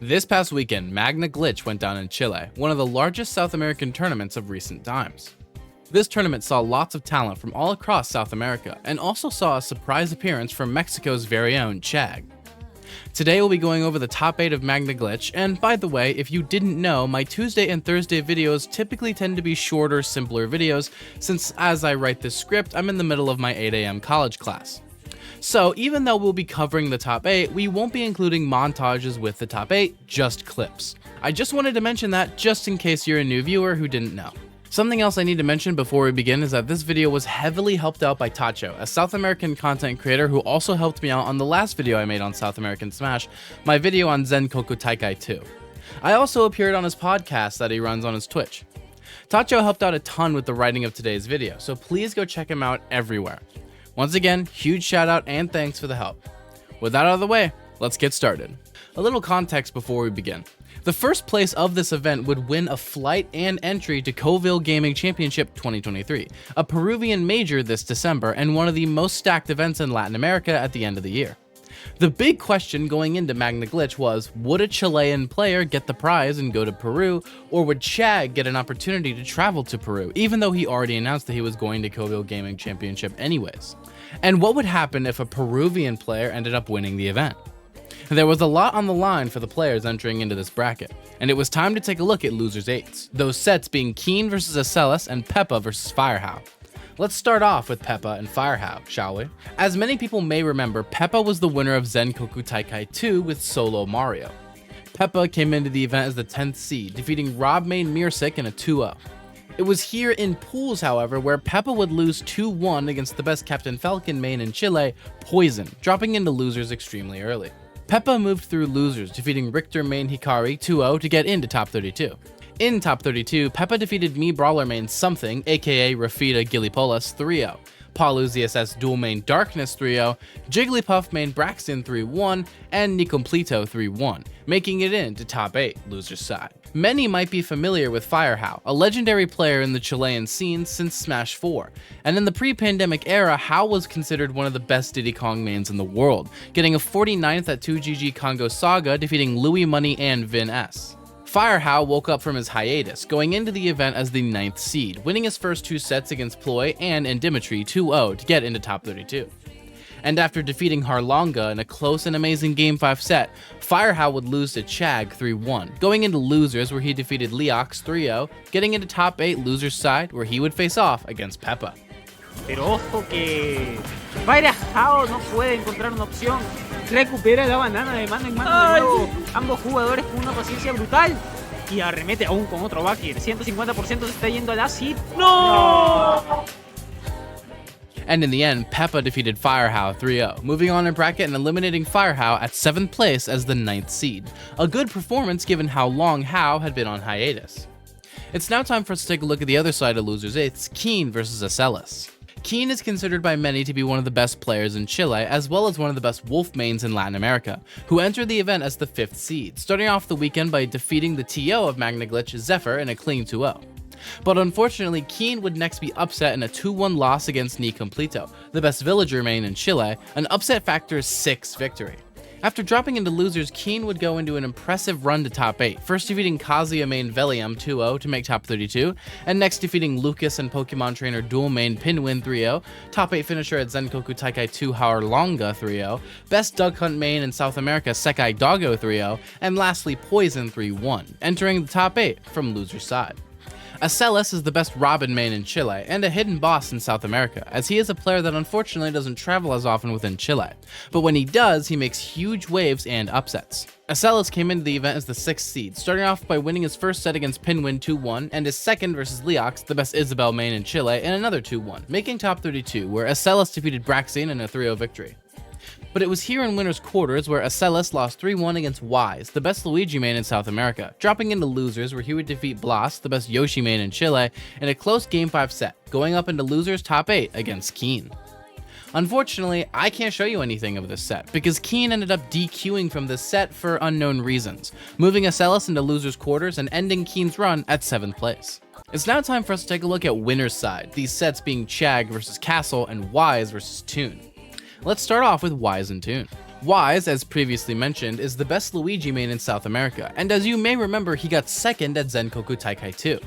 This past weekend, Magna went down in Chile, one of the largest South American tournaments of recent times. This tournament saw lots of talent from all across South America, and also saw a surprise appearance from Mexico's very own Chag. Today we'll be going over the top 8 of Magna, and by the way, if you didn't know, my Tuesday and Thursday videos typically tend to be shorter, simpler videos, since as I write this script, I'm in the middle of my 8 AM college class. So even though we'll be covering the top 8, we won't be including montages with the top 8, just clips. I just wanted to mention that just in case you're a new viewer who didn't know. Something else I need to mention before we begin is that this video was heavily helped out by Tacho, a South American content creator who also helped me out on the last video I made on South American Smash, my video on Zenkoku Taikai 2. I also appeared on his podcast that he runs on his Twitch. Tacho helped out a ton with the writing of today's video, so please go check him out everywhere. Once again, huge shout out and thanks for the help. With that out of the way, let's get started. A little context before we begin. The first place of this event would win a flight and entry to Covil Gaming Championship 2023, a Peruvian major this December and one of the most stacked events in Latin America at the end of the year. The big question going into Magna was, would a Chilean player get the prize and go to Peru, or would Chag get an opportunity to travel to Peru, even though he already announced that he was going to Covil Gaming Championship anyways? And what would happen if a Peruvian player ended up winning the event? There was a lot on the line for the players entering into this bracket, and it was time to take a look at Losers 8s, those sets being Keen vs Acellus and Peppa vs Firehao. Let's start off with Peppa and Firehao, shall we? As many people may remember, Peppa was the winner of Zenkoku Taikai 2 with Solo Mario. Peppa came into the event as the 10th seed, defeating Rob main Mirsik in a 2-0. It was here in pools, however, where Peppa would lose 2-1 against the best Captain Falcon main in Chile, Poison, dropping into losers extremely early. Peppa moved through losers, defeating Richter main Hikari 2-0 to get into top 32. In top 32, Peppa defeated Me Brawler main Something, aka Rafita Gillipolis 3-0, Palu ZSS dual main Darkness 3-0, Jigglypuff main Braxton 3-1, and Nicomplito 3-1, making it into top 8, losers side. Many might be familiar with Firehao, a legendary player in the Chilean scene since Smash 4, and in the pre-pandemic era, Hao was considered one of the best Diddy Kong mains in the world, getting a 49th at 2GG Congo Saga, defeating Louis Money and Vin S. Firehao woke up from his hiatus, going into the event as the 9th seed, winning his first 2 sets against Ploy and Dimitri 2-0 to get into top 32. And after defeating Harlonga in a close and amazing Game 5 set, Firehao would lose to Chag 3-1, going into losers where he defeated Leox 3-0, getting into top 8 losers side where he would face off against Peppa. Pero ojo que Firehao no puede encontrar una opción. Recupera la banana de mano en mano de nuevo. Ambos jugadores con una paciencia brutal. Y arremete aún con otro backer. 150% se está yendo al acid. ¡No! And in the end, Peppa defeated Firehao 3-0, moving on in bracket and eliminating Firehao at 7th place as the 9th seed. A good performance given how long Hao had been on hiatus. It's now time for us to take a look at the other side of Losers 8's, Keen vs Acellus. Keen is considered by many to be one of the best players in Chile, as well as one of the best Wolf mains in Latin America, who entered the event as the 5th seed, starting off the weekend by defeating the TO of Magna Zephyr in a clean 2-0. But unfortunately, Keen would next be upset in a 2-1 loss against Nicomplito, the best villager main in Chile, an upset factor 6 victory. After dropping into losers, Keen would go into an impressive run to top 8, first defeating Kazuya main Velium 2-0 to make top 32, and next defeating Lucas and Pokemon trainer dual main Pinwin 3-0, top 8 finisher at Zenkoku Taikai 2 Harlonga 3-0, best Duck Hunt main in South America Sekai Doggo 3-0, and lastly Poison 3-1, entering the top 8 from loser side. Acellus is the best Robin main in Chile, and a hidden boss in South America, as he is a player that unfortunately doesn't travel as often within Chile, but when he does, he makes huge waves and upsets. Acellus came into the event as the 6th seed, starting off by winning his first set against Pinwin 2-1, and his second versus Leox, the best Isabel main in Chile, in another 2-1, making top 32, where Acellus defeated Braxine in a 3-0 victory. But it was here in winners quarters where Acellus lost 3-1 against Wise, the best Luigi main in South America, dropping into losers where he would defeat Blas, the best Yoshi main in Chile, in a close Game 5 set, going up into losers top 8 against Keen. Unfortunately, I can't show you anything of this set, because Keen ended up DQing from this set for unknown reasons, moving Acellus into losers quarters and ending Keen's run at 7th place. It's now time for us to take a look at winner's side, these sets being Chag vs Castle and Wise vs Toon. Let's start off with Wise and Toon. Wise, as previously mentioned, is the best Luigi main in South America, and as you may remember, he got second at Zenkoku Taikai 2.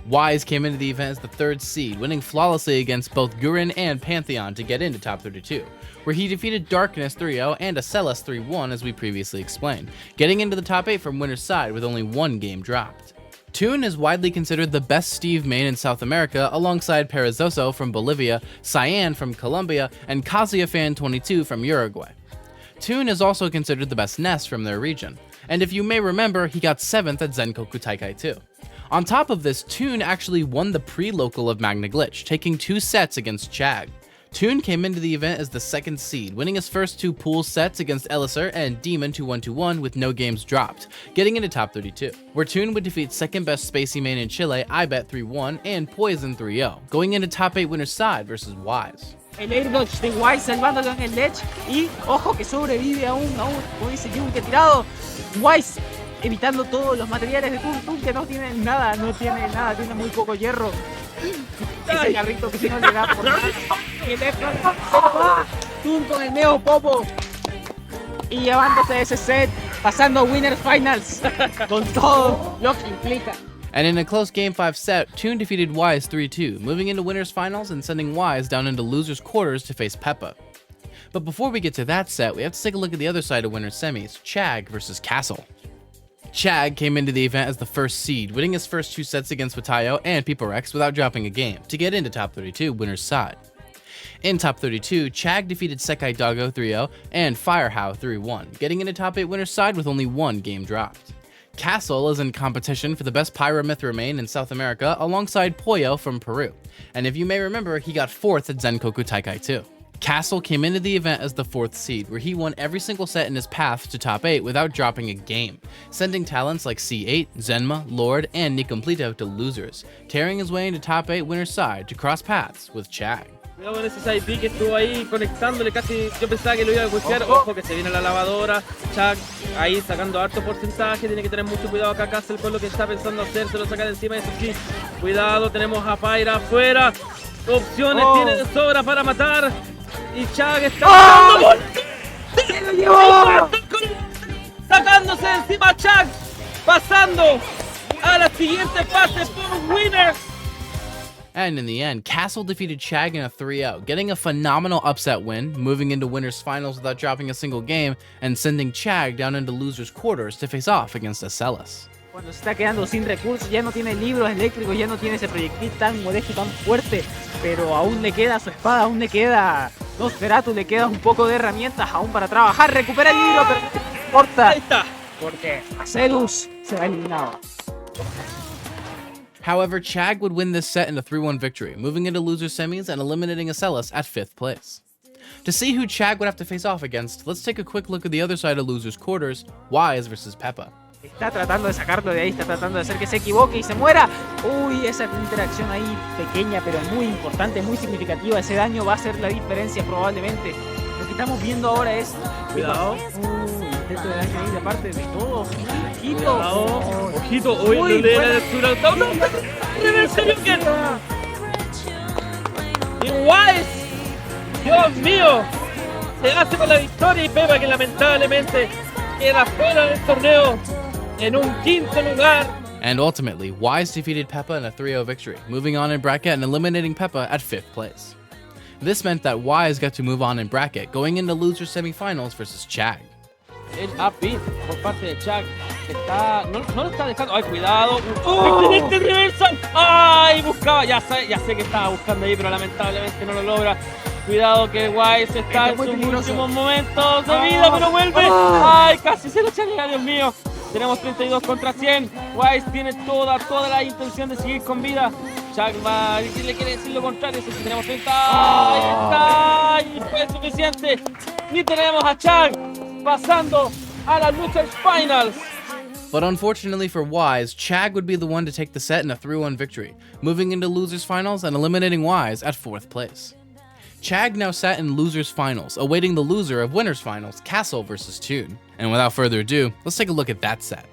Wise came into the event as the 3rd seed, winning flawlessly against both Gurren and Pantheon to get into top 32, where he defeated Darkness 3-0 and Acellus 3-1 as we previously explained, getting into the top 8 from winner's side with only 1 game dropped. Toon is widely considered the best Steve main in South America alongside Perezoso from Bolivia, Cyan from Colombia, and KazuyaFan22 from Uruguay. Toon is also considered the best Ness from their region, and if you may remember, he got 7th at Zenkoku Taikai 2. On top of this, Toon actually won the pre-local of Magna Glitch, taking 2 sets against Chag. Toon came into the event as the 2nd seed, winning his first 2 pool sets against Elisir and Demon 2-1-2-1 with no games dropped, getting into top 32, where Toon would defeat 2nd best Spacey main in Chile, IBET 3-1, and Poison 3-0, going into top 8 winner's side versus Wise. El air dodge de Wise salvándolo en el ledge y ojo que sobrevive aún, como dice Yunque tirado. Wise evitando todos los materiales de Toon que no tiene nada, tiene muy poco hierro. Ese carrito que si no le da por nada. Toon con el Neo Popo y llevándose ese set, pasando a Winners Finals con todo lo que implica. And in a close Game 5 set, Toon defeated Wise 3-2, moving into Winners Finals and sending Wise down into Losers Quarters to face Peppa. But before we get to that set, we have to take a look at the other side of Winners Semis, Chag versus Castle. Chag came into the event as the 1st seed, winning his first 2 sets against Watayo and Piporex without dropping a game, to get into top 32, winner's side. In top 32, Chag defeated Sekai Doggo 3-0 and Firehao 3-1, getting into top 8 winner's side with only 1 game dropped. Castle is in competition for the best Pyra/Mithra main in South America alongside Pollo from Peru, and if you may remember, he got 4th at Zenkoku Taikai 2. Castle came into the event as the 4th seed, where he won every single set in his path to top 8 without dropping a game, sending talents like C8, Zenma, Lord, and Nicomplito to losers, tearing his way into top 8 winner's side to cross paths with Chag. Cuidado con ese side B que estuvo ahí conectándole casi, yo pensaba que lo iba a golpear, ojo que se viene la lavadora, Chag ahí sacando harto porcentaje, tiene que tener mucho cuidado acá Castle con lo que está pensando hacer, se lo saca de encima, eso sí, cuidado, tenemos a Pyra afuera, opciones tiene de sobra para matar, y Chag está sacándose de encima a Chag, pasando a la siguiente fase por winner. And in the end, Castle defeated Chag in a 3-0, getting a phenomenal upset win, moving into Winners Finals without dropping a single game, and sending Chag down into Losers Quarters to face off against Acellus. Cuando se está quedando sin recursos, ya no tiene libros eléctricos, ya no tiene ese proyectil tan modesto, tan fuerte, pero aún le queda su espada, aún le queda Nosferatu, le queda un poco de herramientas aún para trabajar, recupera el libro, pero no importa, Ahí está. porque Acellus se va eliminado. However, Chag would win this set in a 3-1 victory, moving into loser semis and eliminating Acellus at 5th place. To see who Chag would have to face off against, let's take a quick look at the other side of Losers Quarters, Wise versus Peppa. Está tratando de sacarlo de ahí, está tratando de hacer que se equivoque y se muera. Uy, esa interacción ahí pequeña, pero muy importante, muy significativa. Ese daño va a hacer la diferencia probablemente. Lo que estamos viendo ahora es... Cuidado. Intento de daño ahí de parte de todos. Ojito. Cuidado. Ojito. Uy, no le da la lectura. ¡No, no! ¿En serio que no? Y Wise, Dios mío, se hace con la victoria y Peppa que lamentablemente queda fuera del torneo en un 5º lugar. And ultimately, Wise defeated Peppa in a 3-0 victory, moving on in bracket and eliminating Peppa at 5th place. This meant that Wise got to move on in bracket, going into loser semifinals versus Chag. El up-beat por parte de Chag está, no lo está dejando. ¡Ay, cuidado! ¡Excelente reversal! ¡Ay, buscaba! Ya sé que estaba buscando ahí, pero lamentablemente no lo logra. Cuidado que Wise está en sus últimos momentos de vida, pero vuelve. ¡Ay, casi se lo chalea, Dios mío! Tenemos 32 contra 100. Wise tiene toda la intención de seguir con vida. Chag va, le quiere decir lo contrario. Si tenemos 30. ¡Ahí está! Y fue suficiente. Y tenemos a Chag pasando a la Losers Finals. But unfortunately for Wise, Chag would be the one to take the set in a 3-1 victory, moving into Losers Finals and eliminating Wise at 4th place. Chag now sat in Losers Finals, awaiting the loser of Winners Finals, Castle versus Toon. And without further ado, let's take a look at that set.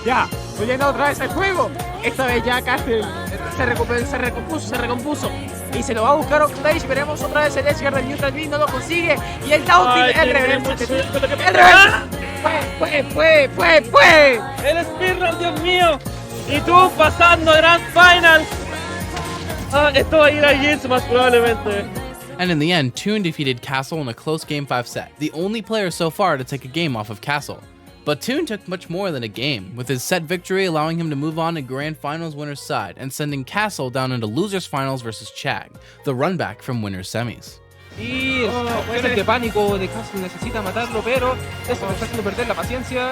Ya, volviendo otra vez al juego. Esta vez ya Castle se recompuso. Y se lo va a buscar Octage. Veremos otra vez el Edgeguard del Neutral Beam. No lo consigue. Y el down tilt, el reverse. Fue. El speedrun, Dios mío. Y tú pasando Grand Finals. Esto va a ir a Jinx más probablemente. And in the end, Toon defeated Castle in a close Game 5 set, the only player so far to take a game off of Castle. But Toon took much more than a game, with his set victory allowing him to move on to Grand Finals winner's side and sending Castle down into losers finals versus Chag, the runback from winner's semis. Y opciones de pánico de Castle, necesita matarlo, pero eso le está haciendo perder la paciencia.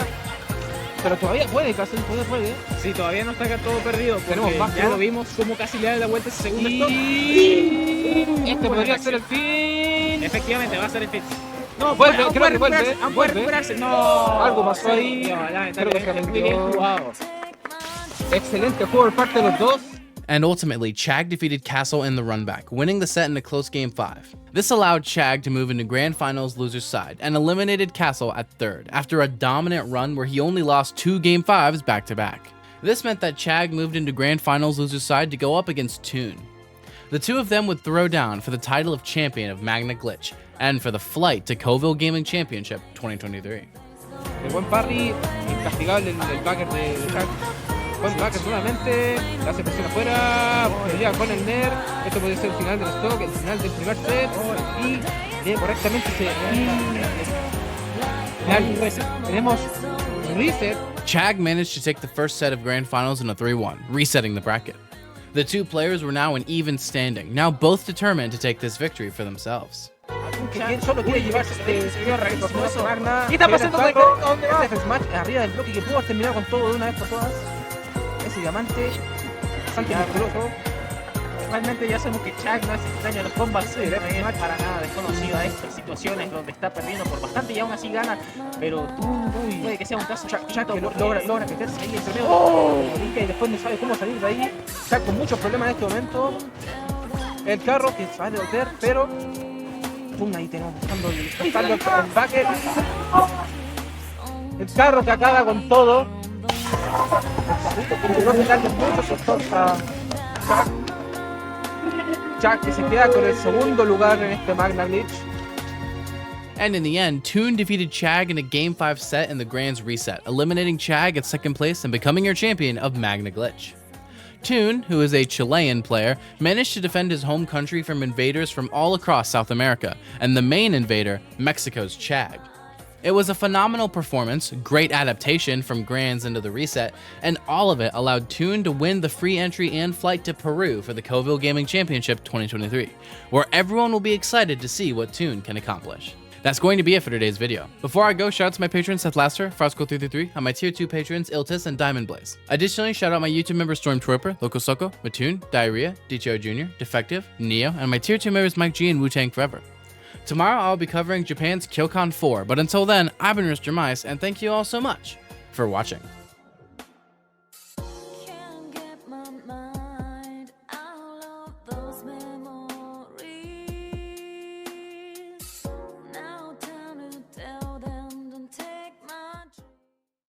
Pero todavía puede, Castle, puede. Sí, todavía no está acá todo perdido. Tenemos más, ya lo vimos como casi le da la vuelta ese segundo stop. Y este podría ser el fin. Efectivamente, va a ser el fin. No, vuelve, creo que vuelve. Recuperarse. No, algo pasó ahí. Creo que se muy bien jugado. Excelente juego por parte de los dos. And ultimately, Chag defeated Castle in the runback, winning the set in a close Game 5. This allowed Chag to move into Grand Finals loser's side and eliminated Castle at third after a dominant run where he only lost 2 Game 5s back-to-back. This meant that Chag moved into Grand Finals loser's side to go up against Toon. The two of them would throw down for the title of champion of Magna Glitch and for the flight to Coville Gaming Championship 2023. El buen parry, incastigable el backer de Chag. Buen backer nuevamente, la hace presión afuera, pelea con el Ner. Esto puede ser el final del stock, el final del primer set. Y bien, correctamente tenemos reset. Chag managed to take the first set of Grand Finals in a 3-1, resetting the bracket. The two players were now in even standing, now both determined to take this victory for themselves. Solo quiere llevarse Magna. ¿Qué está pasando con el ¿Dónde va? Smash arriba del bloque que pudo haber terminado con todo de una vez por todas. Ese diamante bastante musculoso. Realmente ya sabemos que Chag no hace daño a los combats, no es para nada desconocido a estas situaciones donde está perdiendo por bastante y aún así gana, pero puede que sea un caso chato. Logra meterse ahí entre medio y después no sabe cómo salir de ahí. Chag con muchos problemas en este momento. El carro que sale de hotel, pero ahí tenemos buscando el backer. El carro que acaba con todo. No se darle mucho soporte a Chag, que se queda con el segundo lugar en este Magna Glitch. And in the end, Toon defeated Chag in a Game 5 set in the Grands reset, eliminating Chag at second place and becoming your champion of Magna Glitch. Toon, who is a Chilean player, managed to defend his home country from invaders from all across South America, and the main invader, Mexico's Chag. It was a phenomenal performance, great adaptation from Grands into the reset, and all of it allowed Toon to win the free entry and flight to Peru for the Coville Gaming Championship 2023, where everyone will be excited to see what Toon can accomplish. That's going to be it for today's video. Before I go, shout out to my patrons Seth Laster, Frosco333, and my tier 2 patrons Iltis and Diamond Blaze. Additionally, shout out my YouTube members Stormtrooper, Loco Soco, Mattoon, Diarrhea, DTO Jr., Defective, Neo, and my tier 2 members Mike G and Wu-Tang Forever. Tomorrow I'll be covering Japan's Kyokan 4, but until then, I've been RisterMice, and thank you all so much for watching.